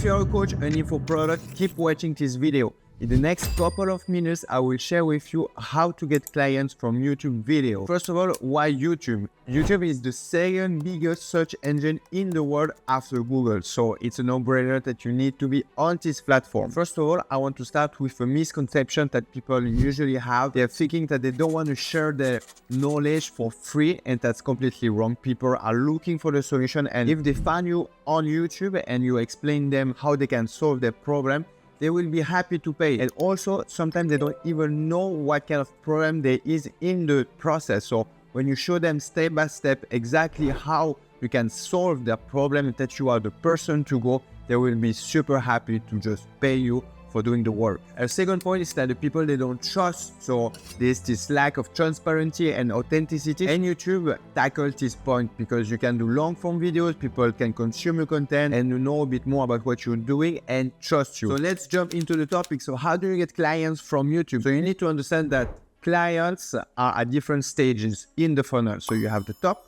If you're a coach, an info product, keep watching this video. In the next couple of minutes, I will share with you how to get clients from YouTube video. First of all, why YouTube? YouTube is the second biggest search engine in the world after Google. So it's a no-brainer that you need to be on this platform. First of all, I want to start with a misconception that people usually have. They're thinking that they don't want to share their knowledge for free, and that's completely wrong. People are looking for the solution, and if they find you on YouTube and you explain them how they can solve their problem, they will be happy to pay. And also, sometimes they don't even know what kind of problem there is in the process. So when you show them step by step exactly how you can solve their problem and that you are the person to go, they will be super happy to just pay you for doing the work. A second point is that the people they don't trust. So there's this lack of transparency and authenticity. And YouTube tackles this point because you can do long form videos, people can consume your content and know a bit more about what you're doing and trust you. So let's jump into the topic. So how do you get clients from YouTube? So you need to understand that clients are at different stages in the funnel. So you have the top,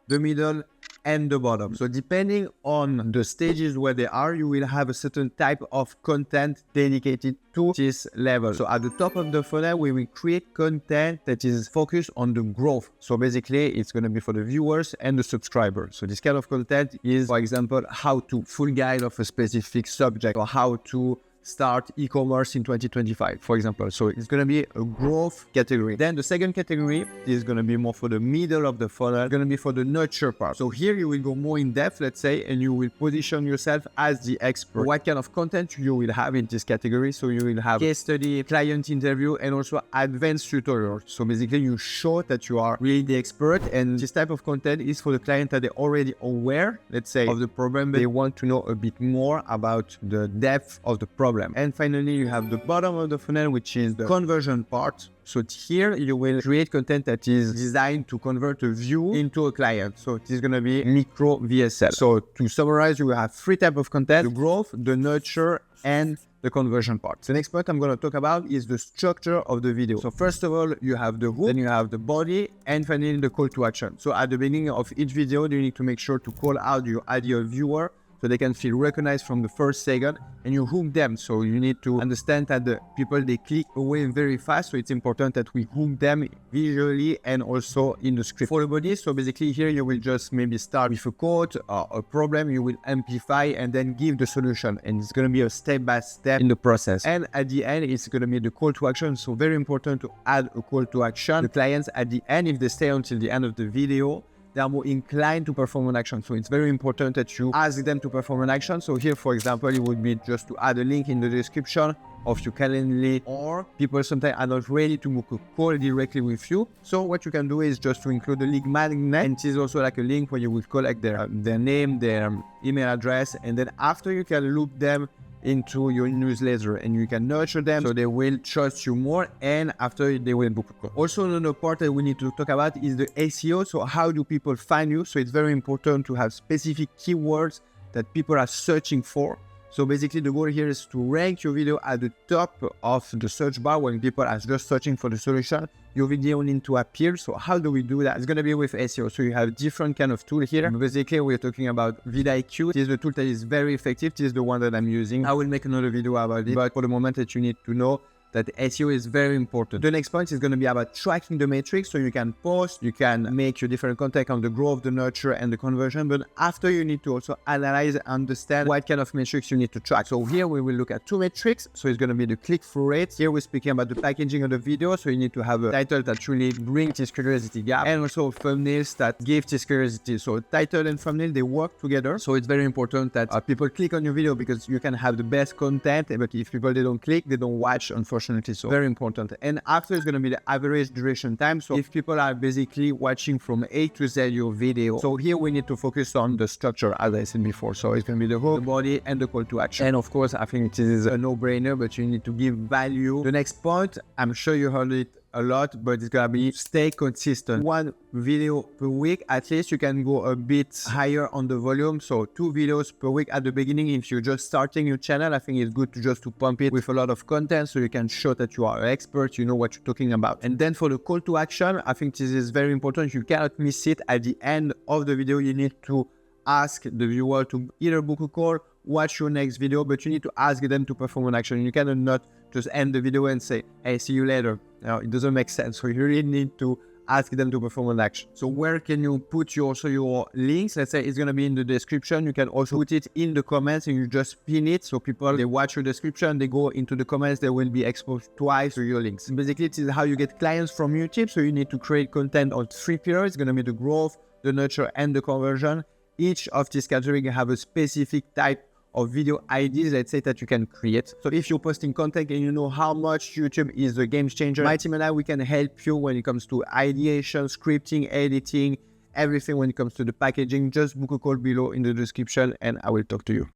the middle, and the bottom. So depending on the stages where they are, you will have a certain type of content dedicated to this level. So at the top of the funnel, we will create content that is focused on the growth. So basically, it's going to be for the viewers and the subscribers. So this kind of content is, for example, how to full guide of a specific subject or how to start e-commerce in 2025, for example. So it's going to be a growth category. Then the second category is going to be more for the middle of the funnel. It's going to be for the nurture part. So here you will go more in depth, let's say, and you will position yourself as the expert. What kind of content you will have in this category? So you will have case study, client interview, and also advanced tutorials. So basically you show that you are really the expert, and this type of content is for the client that they're already aware, let's say, of the problem, but they want to know a bit more about the depth of the problem. And finally, you have the bottom of the funnel, which is the conversion part. So here you will create content that is designed to convert a view into a client. So it is going to be micro VSL. So to summarize, you will have three types of content: the growth, the nurture, and the conversion part. The next point I'm going to talk about is the structure of the video. So first of all, you have the hook, then you have the body, and finally the call to action. So at the beginning of each video, you need to make sure to call out your ideal viewer so they can feel recognized from the first second, and you hook them. So you need to understand that the people, they click away very fast. So it's important that we hook them visually and also in the script. For the body, so basically here you will just maybe start with a quote or a problem, you will amplify and then give the solution. And it's going to be a step by step in the process. And at the end, it's going to be the call to action. So very important to add a call to action. The clients at the end, if they stay until the end of the video, they are more inclined to perform an action. So it's very important that you ask them to perform an action. So here, for example, it would be just to add a link in the description of your Calendly, or people sometimes are not ready to book a call directly with you. So what you can do is just to include a link magnet, and it is also like a link where you will collect their name, their email address, and then after you can loop them into your newsletter and you can nurture them so they will trust you more, and after they will book a call. Also, another part that we need to talk about is the SEO. So how do people find you? So it's very important to have specific keywords that people are searching for. So basically the goal here is to rank your video at the top of the search bar when people are just searching for the solution. Your video need to appear. So how do we do that? It's going to be with SEO. So you have different kind of tool here. Basically, we're talking about vidIQ. This is the tool that is very effective. This is the one that I'm using. I will make another video about it, but for the moment that you need to know that SEO is very important. The next point is going to be about tracking the metrics. So you can post, you can make your different content on the growth, the nurture, and the conversion. But after, you need to also analyze and understand what kind of metrics you need to track. So here we will look at two metrics. So it's going to be the click-through rate. Here we're speaking about the packaging of the video. So you need to have a title that really brings this curiosity gap, and also thumbnails that give this curiosity. So title and thumbnail, they work together. So it's very important that people click on your video, because you can have the best content, but if people, they don't click, they don't watch, unfortunately. So very important. And after is going to be the average duration time. So if people are basically watching from A to Z your video, so here we need to focus on the structure, as I said before. So it's going to be the hook, the body, and the call to action. And of course, I think it is a no-brainer, but you need to give value. The next point, I'm sure you heard it a lot, but it's gonna be stay consistent. One video per week. At least you can go a bit higher on the volume. So 2 videos per week at the beginning. If you're just starting your channel, I think it's good to just to pump it with a lot of content so you can show that you are an expert, you know what you're talking about. And then for the call to action, I think this is very important. You cannot miss it. At the end of the video, you need to ask the viewer to either book a call watch your next video, but you need to ask them to perform an action. You cannot not just end the video and say, hey, see you later. Now, it doesn't make sense. So you really need to ask them to perform an action. So where can you put your links? Let's say it's going to be in the description. You can also put it in the comments and you just pin it. So people, they watch your description, they go into the comments, they will be exposed twice to your links. Basically, this is how you get clients from YouTube. So you need to create content on 3 pillars. It's going to be the growth, the nurture, and the conversion. Each of these categories have a specific type of video ideas, let's say, that you can create. So if you're posting content and you know how much YouTube is a game changer, my team and I, we can help you when it comes to ideation, scripting, editing, everything when it comes to the packaging. Just book a call below in the description and I will talk to you.